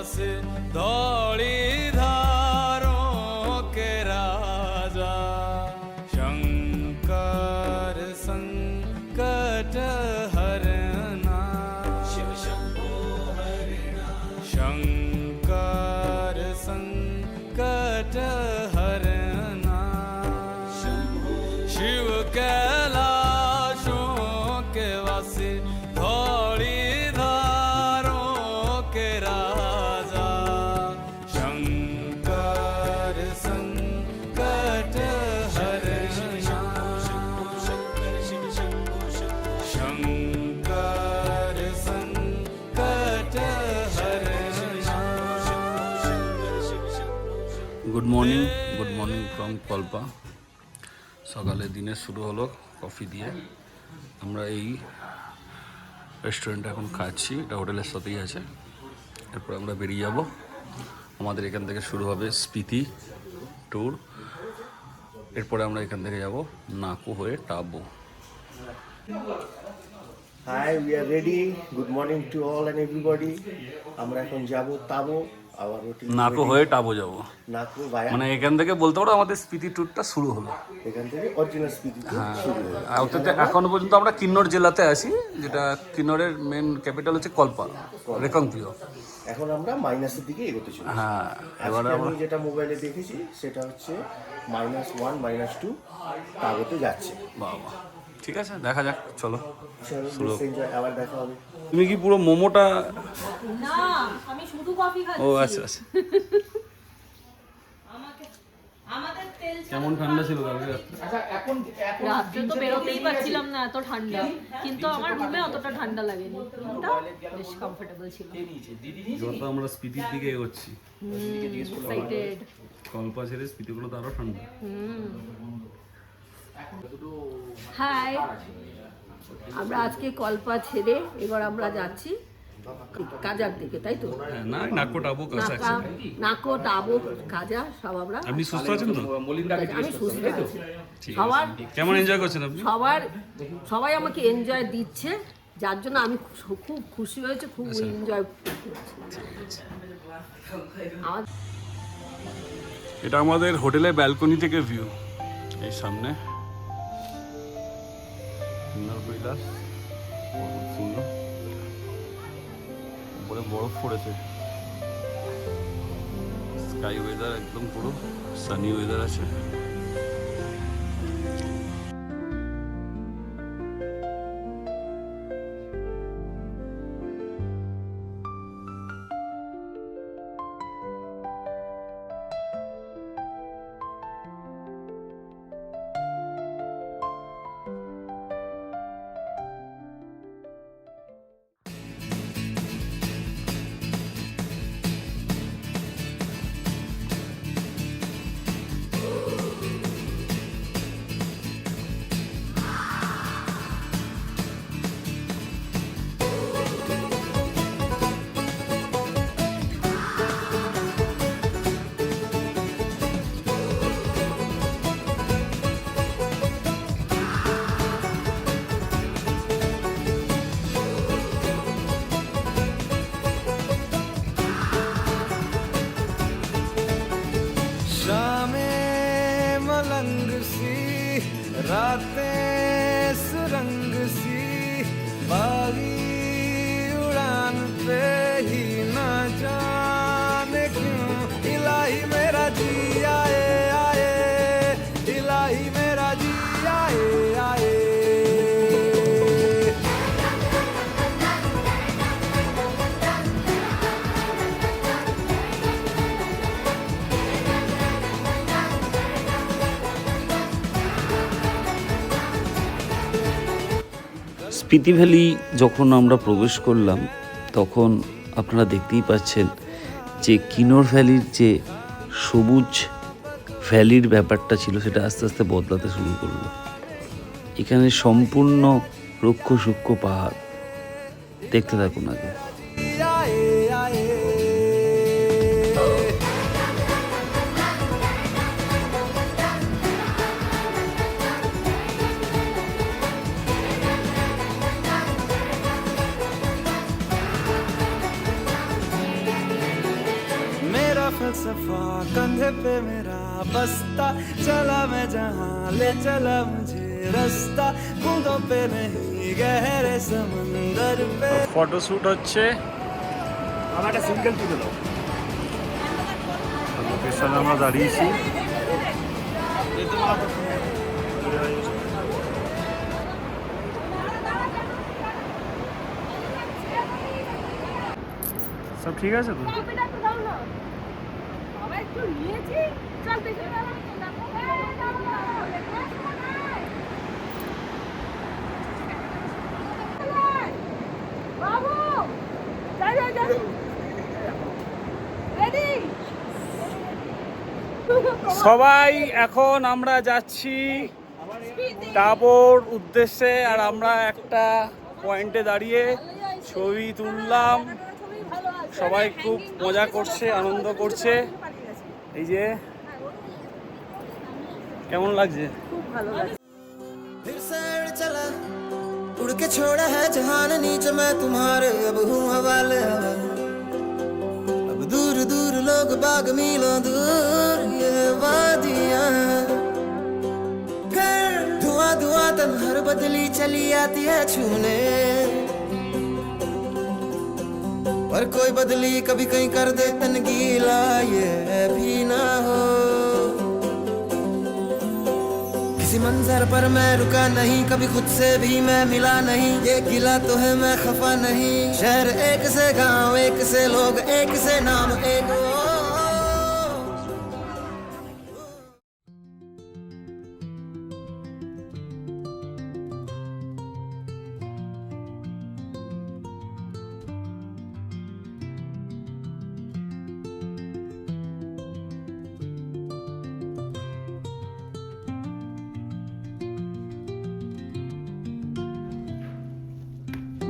वासे धौली धारों के राजा शंकर संकट हरना शिव शंभो हरिणा शंकर संकट हरना शिव कैलाशों के वासी धौली धारों के राजा शंकर संकट हरना शंकर संकट हरना। Good morning from Kalpa. সকালে দিনের শুরু হলো কফি দিয়ে। আমরা এই রেস্টুরেন্টে এখন খাচ্ছি, এটা হোটেলের সাথেই আছে। এরপর আমরা বেরিয়ে যাব, আমাদের এখান থেকে শুরু হবে স্পিতি ট্যুর। এরপরে আমরা এখান থেকে যাব নাকো হয়ে টাবো। Hi, we are ready. Good morning to all and everybody. আমরা এখন যাব তাবো। আবার নাকো হয়ে টাবো যাব, নাকো ভায়া মানে এখান থেকে বলতে পারো আমাদের স্পিতি ট্যুরটা শুরু হলো। এখান থেকে অরিজিনাল স্পিতি শুরু হলো। আর ওটাতে এখনো পর্যন্ত আমরা কিন্নর জেলাতে আছি, যেটা কিন্নরের মেন ক্যাপিটাল হচ্ছে কল্পা রেকংপিও। এখন আমরা মাইনাসের দিকে এগোতে চলেছি। হ্যাঁ, এবারে আমি যেটা মোবাইলে দেখেছি সেটা হচ্ছে -1 -2 তাবোতে যাচ্ছে। বাবা, ঠিক আছে, দেখা যাক, চলো। চলো এনজয়, আবার দেখা হবে। তুমি কি পুরো মোমোটা? না, আমি শুধু কফি খাচ্ছি। ও আচ্ছা আচ্ছা। আমাদের তেল কেমন ঠান্ডা ছিল কালকে রাত্রে? রাত্রে তো বেরোতেই পারছিলাম না, এত ঠান্ডা। কিন্তু আমার রুমে অতটা ঠান্ডা লাগেনি, রুমটা বেশ কমফোর্টেবল ছিল। যত আমরা স্পিতির দিকে এগোচ্ছি, এক্সাইটেড। কল্পা ছেড়ে স্পিতিগুলো তো আরো ঠান্ডা। হাই, আমরা আজকে কল্পা ছেড়ে এবার আমরা যাচ্ছি কাজার দিকে, তাই তো? হ্যাঁ, না নাকো টাবো কাছে আছে। নাকো টাবো কাজা সব আমরা। আপনি সুস্থ আছেন তো? আমি সুস্থ আছি। ঠিক সবার আছে। কেমন এনজয় করছেন আপনি? সবাই আমাকে এনজয় দিচ্ছে, যার জন্য আমি খুব খুশি হয়েছে, খুব এনজয় করছি। এটা আমাদের হোটেলের ব্যালকনি থেকে ভিউ। এই সামনে সুন্দর কৈলাস, খুব সুন্দর, উপরে বরফ পড়েছে। স্কাই ওয়েদার একদম পুরো সানি ওয়েদার আছে। शामें मलंग सी रातें सुरंग सी बागी उड़ान पे ही न जाने क्यों इलाही मेरा जी आए आए इलाही मेरा जी आए आए। স্পিতি ভ্যালি যখন আমরা প্রবেশ করলাম, তখন আপনারা দেখতেই পাচ্ছেন যে কিন্নর ভ্যালির যে সবুজ ভ্যালির ব্যাপারটা ছিল, সেটা আস্তে আস্তে বদলাতে শুরু করলো। এখানে সম্পূর্ণ রুক্ষ সূক্ষ্ম পাহাড়, দেখতে থাকুন আগে। पे मेरा बस्ता, चला मैं जहाँ ले चला मुझे रास्ता, बूंदों पे नहीं गहरे समंदर पे। ফটোশ্যুট হচ্ছে, আমার একটা সিঙ্গেল তুলে দাও। লোকেশনে আমরা দাঁড়িয়েছি। সব ঠিক আছে তো? সবাই এখন আমরা যাচ্ছি টাবোর উদ্দেশ্যে, আর আমরা একটা পয়েন্টে দাঁড়িয়ে ছবি তুললাম। সবাই খুব মজা করছে, আনন্দ করছে। এই যে কেমন লাগছে? फिर से चला उड़ के छोड़ा है जहान नीचे, मैं तुम्हारे अब हूँ हवाले हवा। अब दूर दूर लोग बाग मीलों दूर ये वादियाँ, फिर धुआं धुआं तब हर बदली चली आती है छूने, पर कोई बदली कभी कहीं कर दे तन गीला ये भी ना हो। किसी मंजर पर मैं रुका नहीं, कभी खुद से भी मैं मिला नहीं, ये गिला तो है मैं खफा नहीं। शहर एक से गांव एक से लोग एक से नाम एक वो।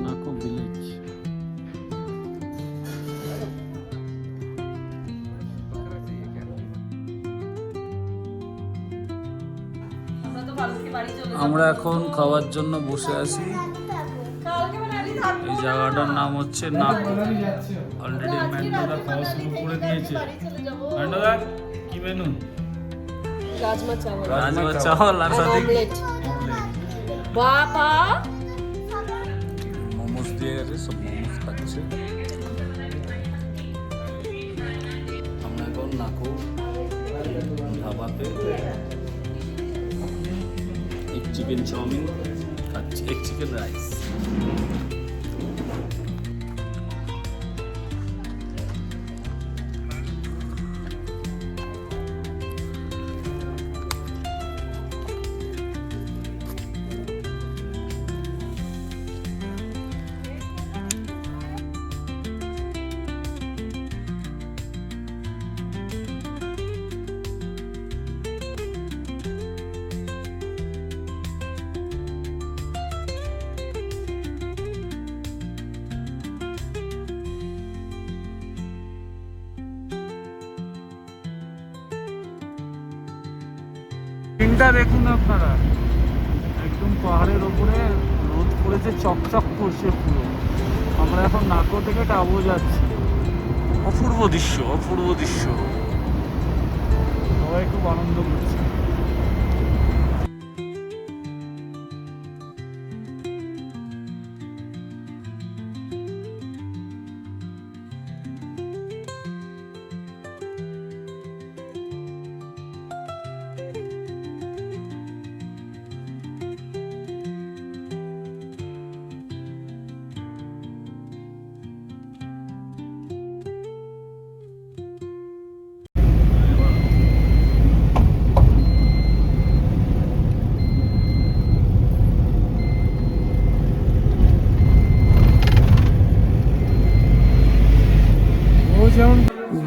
নাকো ভিলেজ। আমরা এখন খাওয়ার জন্য বসে আছি। এই জায়গাটার নাম হচ্ছে নাকো। অলরেডি ম্যান্ডোদা খাওয়া শুরু করে দিয়েছে। ম্যান্ডোদা কি মেনু? রাজমা চাওয়াল, রাজমা চাওয়াল আর সাথে অমলেট। বাবা মোমোস দিয়ে গেছে, সব মোমোস খাচ্ছে। আমরা এখন নাকো ধাবাতে এক চিকেন চাউমিন খাচ্ছি, এক চিকেন রাইস। দিনটা দেখুন আপনারা, একদম পাহাড়ের ওপরে রোদ পড়েছে, চকচক করছে পুরো। আমরা এখন নাকো থেকে টাবো যাচ্ছি। অপূর্ব দৃশ্য, অপূর্ব দৃশ্য। সবাই খুব আনন্দ করছে।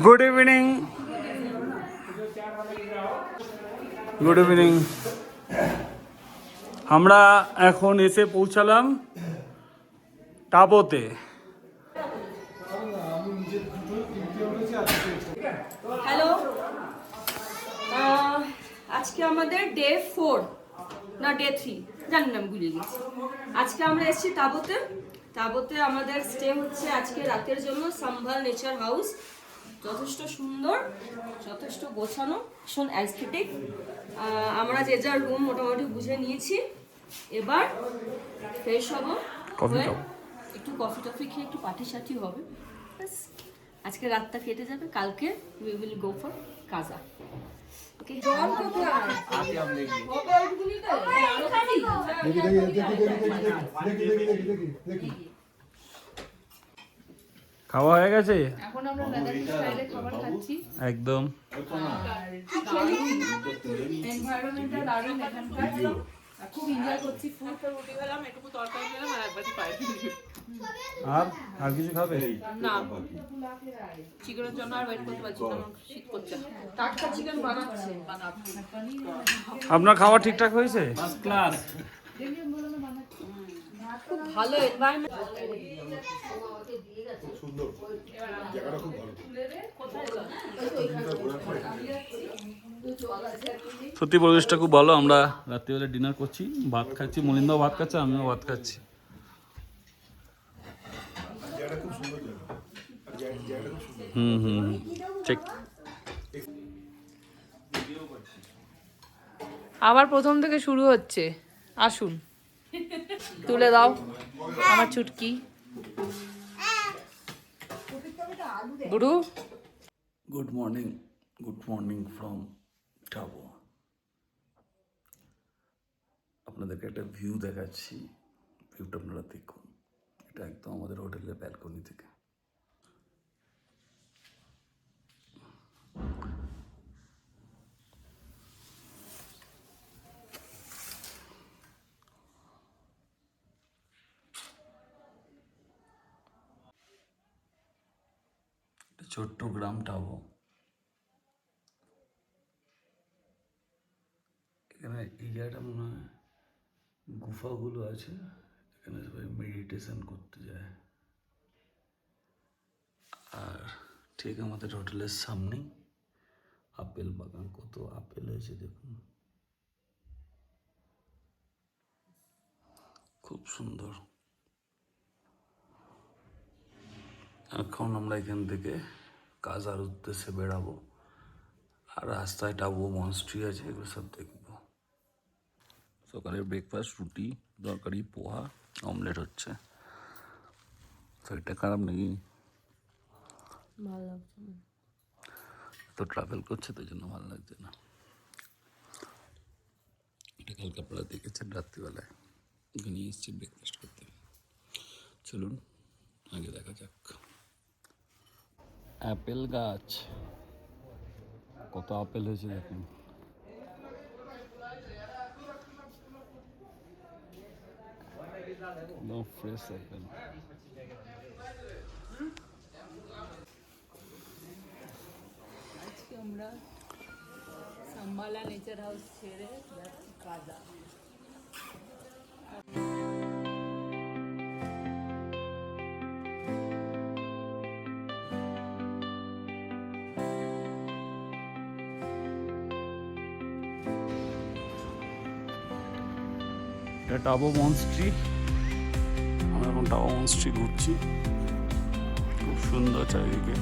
Good evening, good evening. আমরা এখন এসে পৌঁছালাম টাবোতে। হ্যালো, আজকে আমাদের ডে 4 না ডে 3 জানি না, ভুলে গেছি। আজকে আমরা এসেছি টাবোতে। টাবোতে আমাদের স্টে হচ্ছে আজকে রাতের জন্য সম্ভাল নেচার হাউস। যথেষ্ট সুন্দর, যথেষ্ট গোছানো, ভীষণ অ্যাস্থেটিক। আমরা যে যার রুম মোটামুটি বুঝে নিয়েছি। এবার ফ্রেশ হবো, হয়ে একটু কফি টফি খেয়ে একটু পার্টি সাটি হবে। ব্যাস, আজকে রাতটা কেটে যাবে, কালকে উই উইল গো ফর কাজা। ওকে, খাওয়া হয়ে গেছে এখন আমরা লাদাখি স্টাইলে খাবার খাচ্ছি। একদম। এনভায়রনমেন্টটা দারুণ এখানকার, খুব এনজয় করছি। ফুড রুটি খেলাম, একটু তরকারি খেলাম আর একবারটি পাই। আর কিছু খাবে? না, চিকেনের জন্য আর ওয়েট করতে পারছি না, আমার শীত করছে। টাটকা চিকেন বানাচ্ছে। আপনার খাওয়া ঠিকঠাক হয়েছে? খুব ভালো এনভায়রনমেন্ট। সত্যি পরিবেশটা খুব ভালো। আমরা রাত্রিবেলা ডিনার করছি, ভাত খাচ্ছি, মলিন্দাও ভাত খাচ্ছে, আমিও ভাত খাচ্ছি। ঠিক। আবার প্রথম থেকে শুরু হচ্ছে। আসুন, তুলে দাও আমার চুটকি গুরু। Good morning from টাবো। আপনাদেরকে একটা ভিউ দেখাচ্ছি, ভিউটা আপনারা দেখুন। এটা একদম আমাদের হোটেলের ব্যালকনি থেকে। ছোট্ট গ্রাম টাবো। এখানে এই জায়গাটা মনে হয় গুফাগুলো আছে, এখানে সবাই মেডিটেশন করতে যায়। আর ঠিক আমাদের হোটেলের সামনেই আপেল বাগান, কত আপেল হয়েছে দেখুন, খুব সুন্দর। এখন আমরা এখান থেকে কাজার উদ্দেশ্যে বেরাবো, আর রাস্তায় টাবো মনস্ট্রি আছে, এগুলো সব দেখবো। সকালের ব্রেকফাস্ট রুটি, তরকারি, পোহা, অমলেট হচ্ছে। শরীরটা খারাপ নাকি? ভালো লাগছে না। তো ট্রাভেল করছে তো জন্য ভালো লাগছে না। এটা কালকে আপনারা দেখেছেন রাত্রিবেলায়, ওখানে এসেছি ব্রেকফাস্ট করতে। চলুন আগে দেখা যাক। আপেল গাছ, কত আপেল হয়েছে দেখুন। একদম ফ্রেশ আপেল। আজকে আমরা সাম্বালা নেচার হাউস ছেড়ে যাচ্ছি কাজা। এটা টাবো মনস্ট্রি। আমরা এখন টাবো মনস্ট্রি ঘুরছি, খুব সুন্দর চারিদিকে,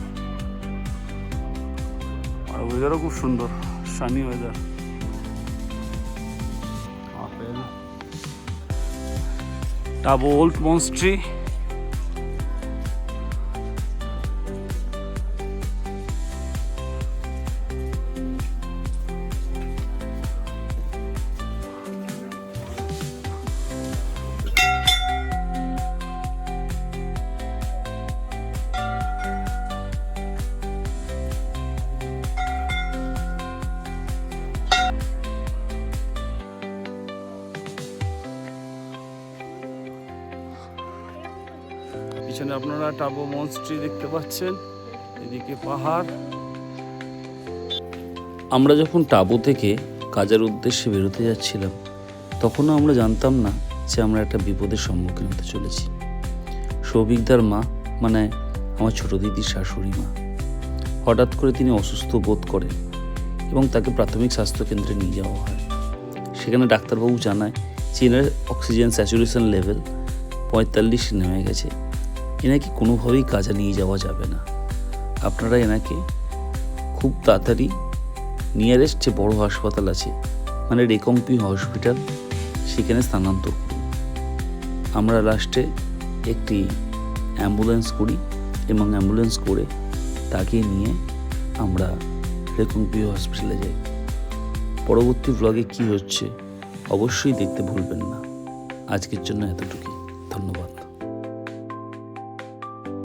আর ওয়েদারও খুব সুন্দর, সানি ওয়েদার। Apple, টাবো old মনস্ট্রি। পিছনে আপনারা টাবো মনস্ট্রি দেখতে পাচ্ছেন, এদিকে পাহাড়। আমরা যখন টাবো থেকে কাজার উদ্দেশ্যে বেরোতে যাচ্ছিলাম, তখনও আমরা জানতাম না যে আমরা একটা বিপদের সম্মুখীন হতে চলেছি। সৌভিকদার মা, মানে আমার ছোট দিদির শাশুড়ি মা, হঠাৎ করে তিনি অসুস্থ বোধ করেন এবং তাকে প্রাথমিক স্বাস্থ্যকেন্দ্রে নিয়ে যাওয়া হয়। সেখানে ডাক্তারবাবু জানায় যে এনার অক্সিজেন স্যাচুরেশন লেভেল 45 নেমে গেছে, এনাকে কোনোভাবেই কাজে নিয়ে যাওয়া যাবে না। আপনারা এনাকে খুব তাড়াতাড়ি নিয়ারেস্ট যে বড় হাসপাতাল আছে মানে রেকম্পি হসপিটাল সেখানে স্থানান্তর করুন। আমরা লাস্টে একটি অ্যাম্বুলেন্স করি এবং অ্যাম্বুলেন্স করে তাকে নিয়ে আমরা রেকম্পি হসপিটালে যাই। পরবর্তী ব্লগে কি হচ্ছে অবশ্যই দেখতে ভুলবেন না। আজকের জন্য এতটুকুই, ধন্যবাদ।